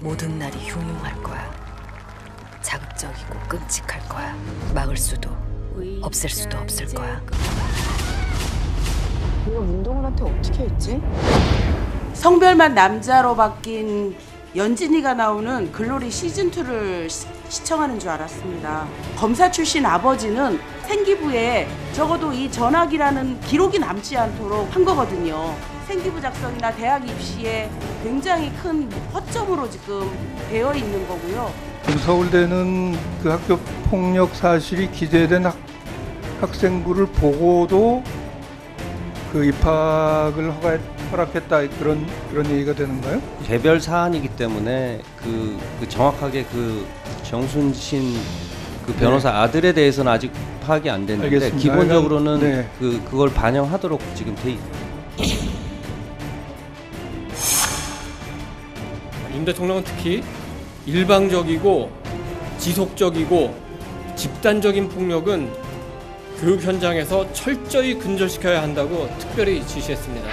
모든 날이 흉흉할 거야. 자극적이고 끔찍할 거야. 막을 수도 없앨 수도 없을 거야. 이거 문동은한테 어떻게 했지? 성별만 남자로 바뀐 연진이가 나오는 글로리 시즌2를 시청하는 줄 알았습니다. 검사 출신 아버지는 생기부에 적어도 이 전학이라는 기록이 남지 않도록 한 거거든요. 생기부 작성이나 대학 입시에 굉장히 큰 허점으로 지금 되어 있는 거고요. 서울대는 그 학교 폭력 사실이 기재된 학생부를 보고도 그 입학을 허락했다 그런 얘기가 되는가요? 개별 사안이기 때문에 그 정확하게 그 정순신 그 변호사 아들에 대해서는 아직 파악이 안 됐는데 알겠습니다. 기본적으로는 네. 그걸 반영하도록 지금 돼 있습니다. 윤 대통령은 특히 일방적이고 지속적이고 집단적인 폭력은 교육 현장에서 철저히 근절시켜야 한다고 특별히 지시했습니다.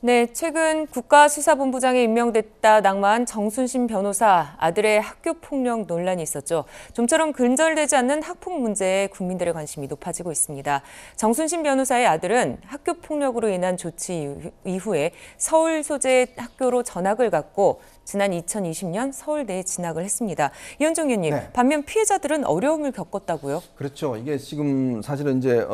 네, 최근 국가수사본부장에 임명됐다 낙마한 정순신 변호사 아들의 학교폭력 논란이 있었죠. 좀처럼 근절되지 않는 학폭 문제에 국민들의 관심이 높아지고 있습니다. 정순신 변호사의 아들은 학교폭력으로 인한 조치 이후에 서울 소재 학교로 전학을 갔고 지난 2020년 서울대에 진학을 했습니다. 이현정 의원님, 네. 반면 피해자들은 어려움을 겪었다고요? 그렇죠. 이게 지금 사실은 이제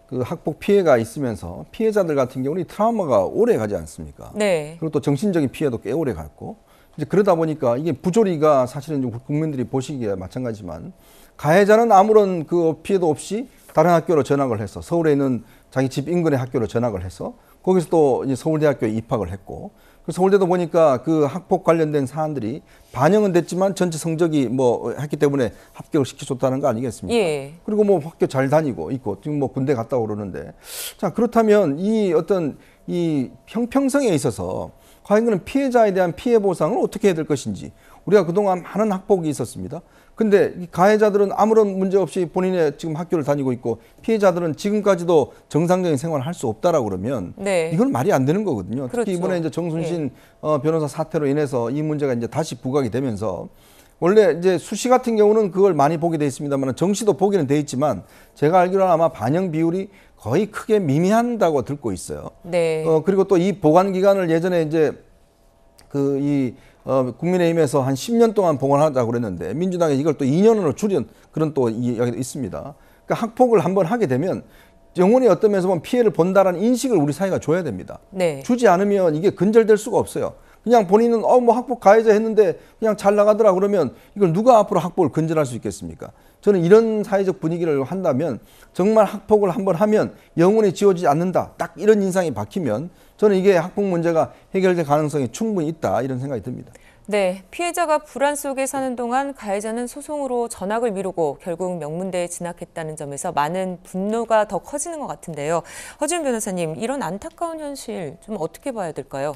그 학폭 피해가 있으면서 피해자들 같은 경우는 트라우마가 오래 가지 않습니까? 네. 그리고 또 정신적인 피해도 꽤 오래 갔고 이제 그러다 보니까 이게 부조리가 사실은 국민들이 보시기에 마찬가지지만 가해자는 아무런 그 피해도 없이 다른 학교로 전학을 해서 서울에 있는 자기 집 인근의 학교로 전학을 해서 거기서 또 이제 서울대학교에 입학을 했고 그 서울대도 보니까 그 학폭 관련된 사안들이 반영은 됐지만 전체 성적이 뭐 했기 때문에 합격을 시켜줬다는 거 아니겠습니까? 예. 그리고 뭐 학교 잘 다니고 있고 지금 뭐 군대 갔다 오르는데 자 그렇다면 이 어떤 이 형평성에 있어서 과연 그는 피해자에 대한 피해 보상을 어떻게 해야 될 것인지 우리가 그동안 많은 학폭이 있었습니다. 근데 이 가해자들은 아무런 문제 없이 본인의 지금 학교를 다니고 있고 피해자들은 지금까지도 정상적인 생활을 할 수 없다라고 그러면 네. 이건 말이 안 되는 거거든요. 그렇죠. 특히 이번에 이제 정순신 변호사 사태로 인해서 이 문제가 이제 다시 부각이 되면서 원래 이제 수시 같은 경우는 그걸 많이 보게 돼 있습니다만 정시도 보기는 돼 있지만 제가 알기로는 아마 반영 비율이 거의 크게 미미한다고 듣고 있어요. 네. 그리고 또 이 보관 기간을 예전에 이제 국민의힘에서 한 10년 동안 보관하자고 그랬는데 민주당이 이걸 또 2년으로 줄인 그런 또 이야기도 있습니다. 그러니까 학폭을 한번 하게 되면 영원히 어떤 면에서 보면 피해를 본다라는 인식을 우리 사회가 줘야 됩니다. 네. 주지 않으면 이게 근절될 수가 없어요. 그냥 본인은 뭐 학폭 가해자 했는데 그냥 잘 나가더라 그러면 이걸 누가 앞으로 학폭을 근절할 수 있겠습니까? 저는 이런 사회적 분위기를 한다면 정말 학폭을 한번 하면 영원히 지워지지 않는다. 딱 이런 인상이 박히면 저는 이게 학폭 문제가 해결될 가능성이 충분히 있다 이런 생각이 듭니다. 네, 피해자가 불안 속에 사는 동안 가해자는 소송으로 전학을 미루고 결국 명문대에 진학했다는 점에서 많은 분노가 더 커지는 것 같은데요. 허지은 변호사님, 이런 안타까운 현실 좀 어떻게 봐야 될까요?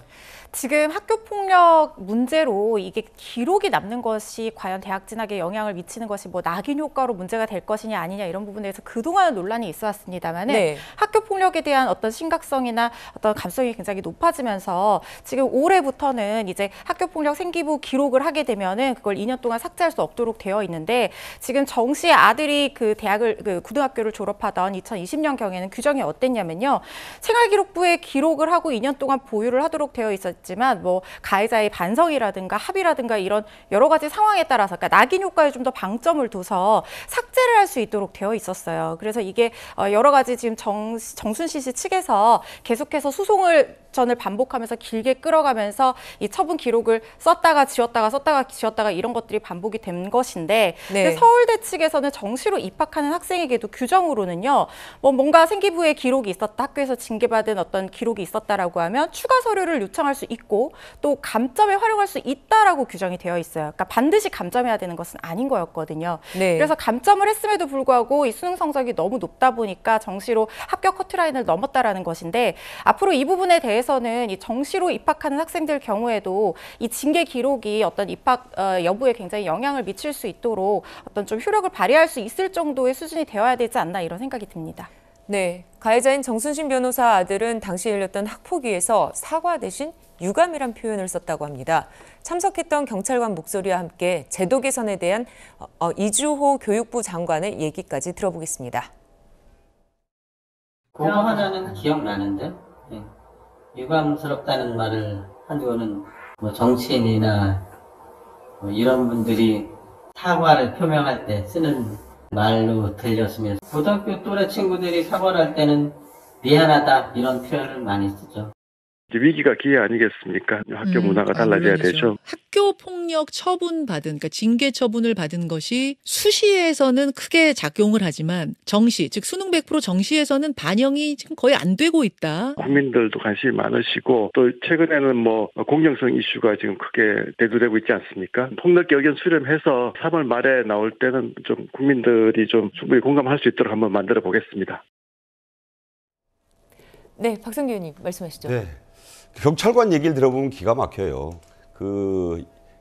지금 학교폭력 문제로 이게 기록이 남는 것이 과연 대학 진학에 영향을 미치는 것이 뭐 낙인 효과로 문제가 될 것이냐 아니냐 이런 부분에 대해서 그동안은 논란이 있어 왔습니다만 네. 학교폭력에 대한 어떤 심각성이나 어떤 감성이 굉장히 높아지면서 지금 올해부터는 이제 학교폭력 생기부 기록을 하게 되면은 그걸 2년 동안 삭제할 수 없도록 되어 있는데 지금 정 씨의 아들이 그 고등학교를 졸업하던 2020년경에는 규정이 어땠냐면요. 생활기록부에 기록을 하고 2년 동안 보유를 하도록 되어 있었지만 뭐 가해자의 반성이라든가 합의라든가 이런 여러 가지 상황에 따라서 그러니까 낙인 효과에 좀 더 방점을 둬서 삭제를 할 수 있도록 되어 있었어요. 그래서 이게 여러 가지 지금 정순신 씨 측에서 계속해서 전을 반복하면서 길게 끌어가면서 이 처분 기록을 썼다가 지웠다가 썼다가 지웠다가 이런 것들이 반복이 된 것인데 네. 서울대 측에서는 정시로 입학하는 학생에게도 규정으로는요. 뭔가 생기부에 기록이 있었다, 학교에서 징계받은 어떤 기록이 있었다라고 하면 추가 서류를 요청할 수 있고 또 감점에 활용할 수 있다라고 규정이 되어 있어요. 그러니까 반드시 감점해야 되는 것은 아닌 거였거든요. 네. 그래서 감점을 했음에도 불구하고 이 수능 성적이 너무 높다 보니까 정시로 합격 커트라인을 넘었다라는 것인데 앞으로 이 부분에 대해서는 이 정시로 입학하는 학생들 경우에도 이 징계 기록이 어떤 입학 여부에 굉장히 영향을 미칠 수 있도록 어떤 좀 효력을 발휘할 수 있을 정도의 수준이 되어야 되지 않나 이런 생각이 듭니다. 네, 가해자인 정순신 변호사 아들은 당시 열렸던 학폭위에서 사과 대신 유감이란 표현을 썼다고 합니다. 참석했던 경찰관 목소리와 함께 제도 개선에 대한 이주호 교육부 장관의 얘기까지 들어보겠습니다. 그거 하나는 기억나는데 유감스럽다는 말을 한 거는 뭐 정치인이나 뭐 이런 분들이 사과를 표명할 때 쓰는 말로 들렸으면서 고등학교 또래 친구들이 사과를 할 때는 미안하다 이런 표현을 많이 쓰죠. 위기가 기회 아니겠습니까? 학교 문화가 달라져야 되죠. 학교 폭력 처분 받은, 그러니까 징계 처분을 받은 것이 수시에서는 크게 작용을 하지만 정시, 즉 수능 100% 정시에서는 반영이 지금 거의 안 되고 있다. 국민들도 관심이 많으시고 또 최근에는 뭐 공정성 이슈가 지금 크게 대두되고 있지 않습니까? 폭넓게 의견 수렴해서 3월 말에 나올 때는 좀 국민들이 좀 충분히 공감할 수 있도록 한번 만들어 보겠습니다. 네, 박성규 의원님 말씀하시죠. 네. 경찰관 얘기를 들어보면 기가 막혀요.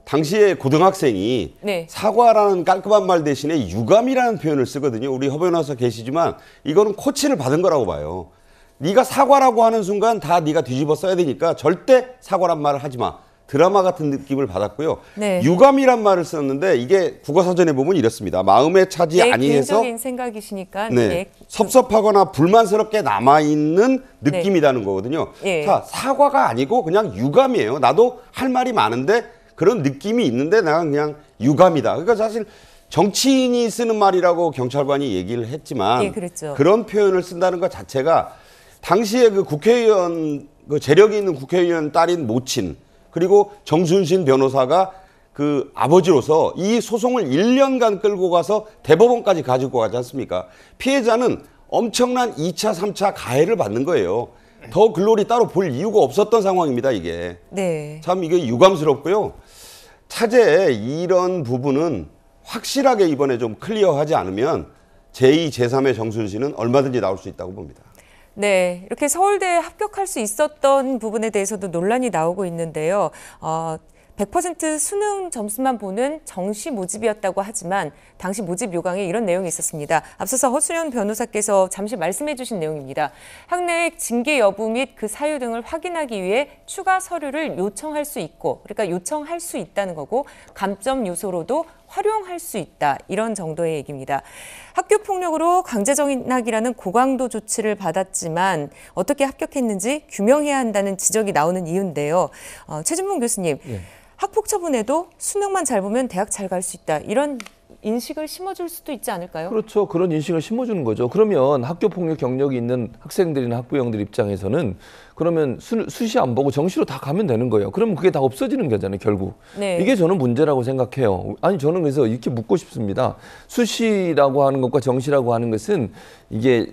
당시에 고등학생이 네. 사과라는 깔끔한 말 대신에 유감이라는 표현을 쓰거든요. 우리 허 변호사 계시지만 이거는 코치를 받은 거라고 봐요. 네가 사과라고 하는 순간 다 네가 뒤집어 써야 되니까 절대 사과란 말을 하지 마. 드라마 같은 느낌을 받았고요. 네. 유감이란 말을 썼는데 이게 국어사전에 보면 이렇습니다. 마음의 차지 아니해서 개인적인 생각이시니까 네. 섭섭하거나 불만스럽게 남아있는 느낌이라는 거거든요. 예. 자, 사과가 아니고 그냥 유감이에요. 나도 할 말이 많은데 그런 느낌이 있는데 나는 그냥 유감이다. 그러니까 사실 정치인이 쓰는 말이라고 경찰관이 얘기를 했지만 예, 그랬죠. 그런 표현을 쓴다는 것 자체가 당시에 그 국회의원, 그 재력이 있는 국회의원 딸인 모친 그리고 정순신 변호사가 그 아버지로서 이 소송을 1년간 끌고 가서 대법원까지 가지고 가지 않습니까? 피해자는 엄청난 2차, 3차 가해를 받는 거예요. 더 글로리 따로 볼 이유가 없었던 상황입니다, 이게. 네. 참 이게 유감스럽고요. 차제에 이런 부분은 확실하게 이번에 좀 클리어하지 않으면 제2, 제3의 정순신은 얼마든지 나올 수 있다고 봅니다. 네, 이렇게 서울대에 합격할 수 있었던 부분에 대해서도 논란이 나오고 있는데요. 100% 수능 점수만 보는 정시 모집이었다고 하지만 당시 모집 요강에 이런 내용이 있었습니다. 앞서서 허수연 변호사께서 잠시 말씀해 주신 내용입니다. 학내의 징계 여부 및 그 사유 등을 확인하기 위해 추가 서류를 요청할 수 있고, 그러니까 요청할 수 있다는 거고 감점 요소로도 활용할 수 있다. 이런 정도의 얘기입니다. 학교 폭력으로 강제 정학이라는 고강도 조치를 받았지만 어떻게 합격했는지 규명해야 한다는 지적이 나오는 이유인데요. 최준봉 교수님, 예. 학폭 처분에도 수능만 잘 보면 대학 잘 갈 수 있다. 이런 인식을 심어줄 수도 있지 않을까요? 그렇죠. 그런 인식을 심어주는 거죠. 그러면 학교 폭력 경력이 있는 학생들이나 학부형들 입장에서는 그러면 수시 안 보고 정시로 다 가면 되는 거예요. 그러면 그게 다 없어지는 거잖아요, 결국. 네. 이게 저는 문제라고 생각해요. 아니, 저는 그래서 이렇게 묻고 싶습니다. 수시라고 하는 것과 정시라고 하는 것은 이게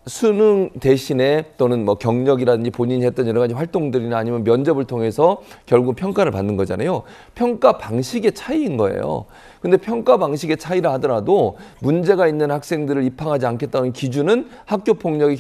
수능 대신에 또는 뭐 경력이라든지 본인이 했던 여러 가지 활동들이나 아니면 면접을 통해서 결국 평가를 받는 거잖아요. 평가 방식의 차이인 거예요. 근데 평가 방식의 차이라 하더라도 문제가 있는 학생들을 입학하지 않겠다는 기준은 학교 폭력의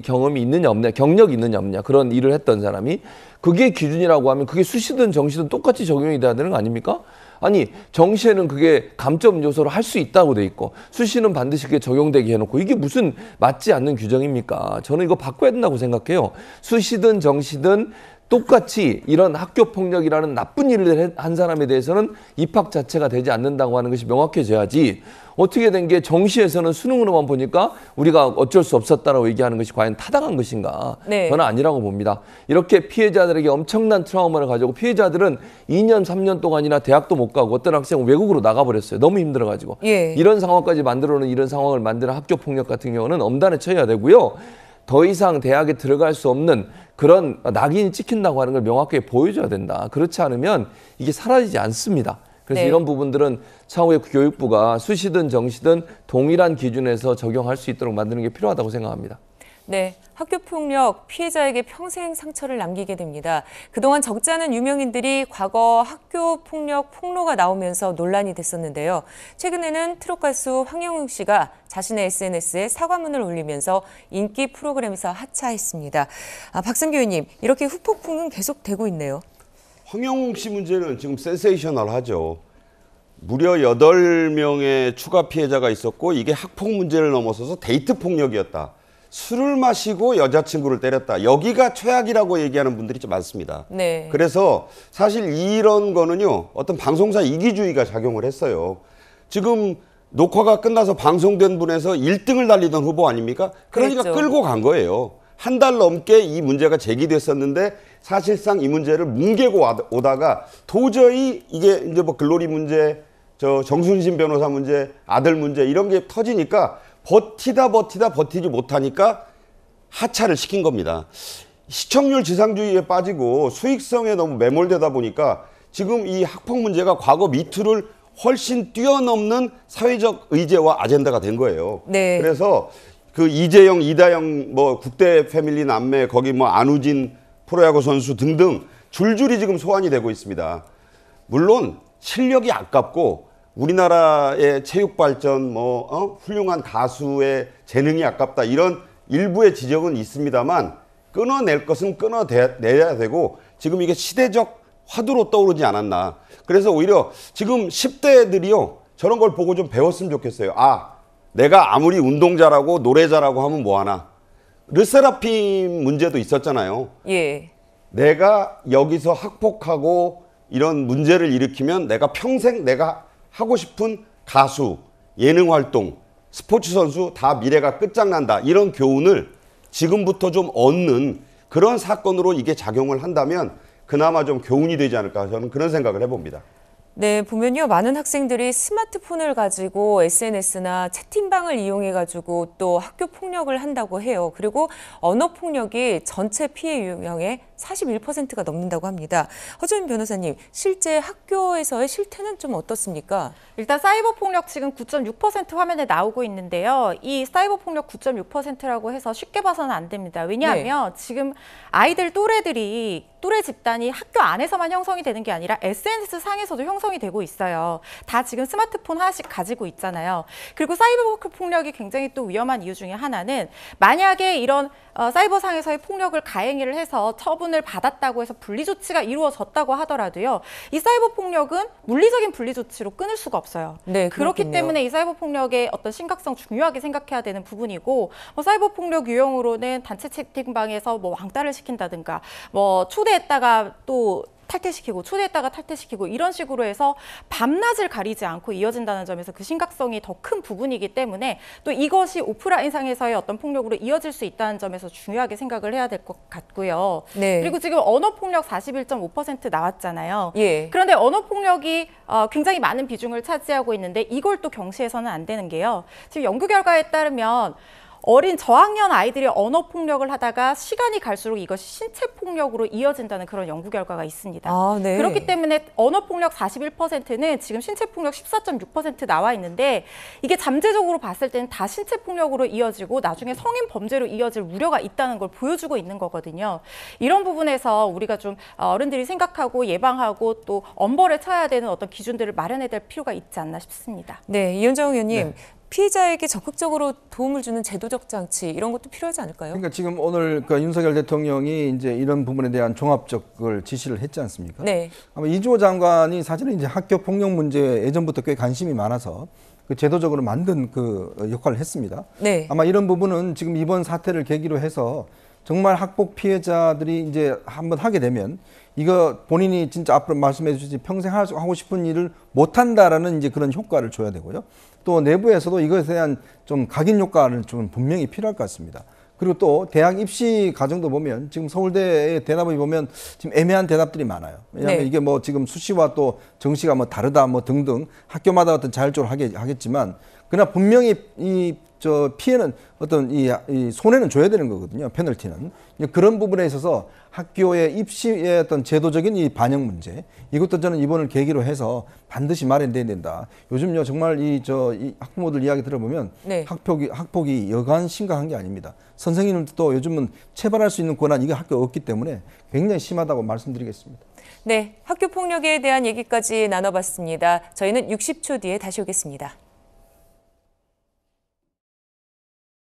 경험이 있느냐 없느냐, 경력이 있느냐 없느냐, 그런 일을 했던 사람이 그게 기준이라고 하면 그게 수시든 정시든 똑같이 적용이 돼야 되는 거 아닙니까? 아니, 정시에는 그게 감점 요소로 할 수 있다고 돼 있고 수시는 반드시 그게 적용되게 해놓고 이게 무슨 맞지 않는 규정입니까? 저는 이거 바꿔야 된다고 생각해요. 수시든 정시든 똑같이 이런 학교 폭력이라는 나쁜 일을 한 사람에 대해서는 입학 자체가 되지 않는다고 하는 것이 명확해져야지, 어떻게 된 게 정시에서는 수능으로만 보니까 우리가 어쩔 수 없었다라고 얘기하는 것이 과연 타당한 것인가? 네. 저는 아니라고 봅니다. 이렇게 피해자들에게 엄청난 트라우마를 가지고 피해자들은 2년, 3년 동안이나 대학도 못 가고 어떤 학생은 외국으로 나가버렸어요. 너무 힘들어가지고. 예. 이런 상황까지 만들어놓은 이런 상황을 만드는 학교 폭력 같은 경우는 엄단에 처해야 되고요. 더 이상 대학에 들어갈 수 없는 그런 낙인이 찍힌다고 하는 걸 명확하게 보여줘야 된다. 그렇지 않으면 이게 사라지지 않습니다. 그래서 네. 이런 부분들은 차후에 교육부가 수시든 정시든 동일한 기준에서 적용할 수 있도록 만드는 게 필요하다고 생각합니다. 네, 학교폭력 피해자에게 평생 상처를 남기게 됩니다. 그동안 적지 않은 유명인들이 과거 학교폭력 폭로가 나오면서 논란이 됐었는데요. 최근에는 트롯 가수 황영웅 씨가 자신의 SNS에 사과문을 올리면서 인기 프로그램에서 하차했습니다. 박성규 의원님, 이렇게 후폭풍은 계속되고 있네요. 황영웅 씨 문제는 지금 센세이셔널하죠. 무려 8명의 추가 피해자가 있었고 이게 학폭 문제를 넘어서서 데이트 폭력이었다. 술을 마시고 여자친구를 때렸다. 여기가 최악이라고 얘기하는 분들이 좀 많습니다. 네. 그래서 사실 이런 거는요. 어떤 방송사 이기주의가 작용을 했어요. 지금 녹화가 끝나서 방송된 분에서 1등을 달리던 후보 아닙니까? 그러니까 그랬죠. 끌고 간 거예요. 한 달 넘게 이 문제가 제기됐었는데 사실상 이 문제를 뭉개고 오다가 도저히 이게 이제 뭐 글로리 문제, 저 정순신 변호사 문제, 아들 문제 이런 게 터지니까 버티지 못하니까 하차를 시킨 겁니다. 시청률 지상주의에 빠지고 수익성에 너무 매몰되다 보니까 지금 이 학폭 문제가 과거 미투를 훨씬 뛰어넘는 사회적 의제와 아젠다가 된 거예요. 네. 그래서 그 이재영, 이다영, 뭐 국대 패밀리 남매, 거기 뭐 안우진 프로야구 선수 등등 줄줄이 지금 소환이 되고 있습니다. 물론 실력이 아깝고 우리나라의 체육 발전, 훌륭한 가수의 재능이 아깝다 이런 일부의 지적은 있습니다만 끊어낼 것은 끊어내야 되고 지금 이게 시대적 화두로 떠오르지 않았나. 그래서 오히려 지금 10대들이요 저런 걸 보고 좀 배웠으면 좋겠어요. 아, 내가 아무리 운동 잘하고 노래 잘하고 하면 뭐하나. 르세라핌 문제도 있었잖아요. 예. 내가 여기서 학폭하고 이런 문제를 일으키면 내가 평생 내가 하고 싶은 가수, 예능 활동, 스포츠 선수 다 미래가 끝장난다. 이런 교훈을 지금부터 좀 얻는 그런 사건으로 이게 작용을 한다면 그나마 좀 교훈이 되지 않을까 저는 그런 생각을 해봅니다. 네, 보면요. 많은 학생들이 스마트폰을 가지고 SNS나 채팅방을 이용해가지고 또 학교 폭력을 한다고 해요. 그리고 언어 폭력이 전체 피해 유형의 41%가 넘는다고 합니다. 허준 변호사님, 실제 학교에서의 실태는 좀 어떻습니까? 일단 사이버 폭력 지금 9.6% 화면에 나오고 있는데요. 이 사이버 폭력 9.6%라고 해서 쉽게 봐서는 안 됩니다. 왜냐하면 지금 아이들 또래 집단이 학교 안에서만 형성이 되는 게 아니라 SNS 상에서도 형성이 되고 있어요. 다 지금 스마트폰 하나씩 가지고 있잖아요. 그리고 사이버 폭력이 굉장히 또 위험한 이유 중에 하나는 만약에 이런 사이버상에서의 폭력을 가행위를 해서 처분을 받았다고 해서 분리조치가 이루어졌다고 하더라도요. 이 사이버 폭력은 물리적인 분리조치로 끊을 수가 없어요. 네, 그렇기 그렇군요. 때문에 이 사이버 폭력의 어떤 심각성 중요하게 생각해야 되는 부분이고 사이버 폭력 유형으로는 단체 채팅방에서 뭐 왕따를 시킨다든가 뭐 초대했다가 또 초대했다가 탈퇴시키고 이런 식으로 해서 밤낮을 가리지 않고 이어진다는 점에서 그 심각성이 더 큰 부분이기 때문에 또 이것이 오프라인상에서의 어떤 폭력으로 이어질 수 있다는 점에서 중요하게 생각을 해야 될 것 같고요. 네. 그리고 지금 언어폭력 41.5% 나왔잖아요. 예. 그런데 언어폭력이 굉장히 많은 비중을 차지하고 있는데 이걸 또 경시해서는 안 되는 게요. 지금 연구 결과에 따르면 어린 저학년 아이들이 언어 폭력을 하다가 시간이 갈수록 이것이 신체 폭력으로 이어진다는 그런 연구 결과가 있습니다. 아, 네. 그렇기 때문에 언어 폭력 41%는 지금 신체 폭력 14.6% 나와 있는데 이게 잠재적으로 봤을 때는 다 신체 폭력으로 이어지고 나중에 성인 범죄로 이어질 우려가 있다는 걸 보여주고 있는 거거든요. 이런 부분에서 우리가 좀 어른들이 생각하고 예방하고 또 엄벌에 쳐야 되는 어떤 기준들을 마련해야 될 필요가 있지 않나 싶습니다. 네, 이현정 의원님. 피해자에게 적극적으로 도움을 주는 제도적 장치 이런 것도 필요하지 않을까요? 그러니까 지금 오늘 그 윤석열 대통령이 이제 이런 부분에 대한 종합적을 지시를 했지 않습니까? 네. 아마 이주호 장관이 사실은 이제 학교 폭력 문제에 예전부터 꽤 관심이 많아서 그 제도적으로 만든 그 역할을 했습니다. 네. 아마 이런 부분은 지금 이번 사태를 계기로 해서 정말 학폭 피해자들이 이제 한번 하게 되면 이거 본인이 진짜 앞으로 말씀해 주신 평생 하고 싶은 일을 못 한다라는 이제 그런 효과를 줘야 되고요. 또 내부에서도 이것에 대한 좀 각인 효과는 좀 분명히 필요할 것 같습니다. 그리고 또 대학 입시 과정도 보면 지금 서울대의 대답을 보면 지금 애매한 대답들이 많아요. 왜냐하면 네. 이게 뭐 지금 수시와 또 정시가 뭐 다르다 뭐 등등 학교마다 어떤 자율적으로 하겠지만 그러나 분명히 저 피해는 어떤 이 손해는 줘야 되는 거거든요. 페널티는. 그런 부분에 있어서 학교의 입시의 어떤 제도적인 이 반영 문제 이것도 저는 이번을 계기로 해서 반드시 마련돼야 된다. 요즘요 정말 이 학부모들 이야기 들어보면 네. 학폭이 여간 심각한 게 아닙니다. 선생님들도 요즘은 체벌할 수 있는 권한 이게 학교에 없기 때문에 굉장히 심하다고 말씀드리겠습니다. 네, 학교 폭력에 대한 얘기까지 나눠봤습니다. 저희는 60초 뒤에 다시 오겠습니다.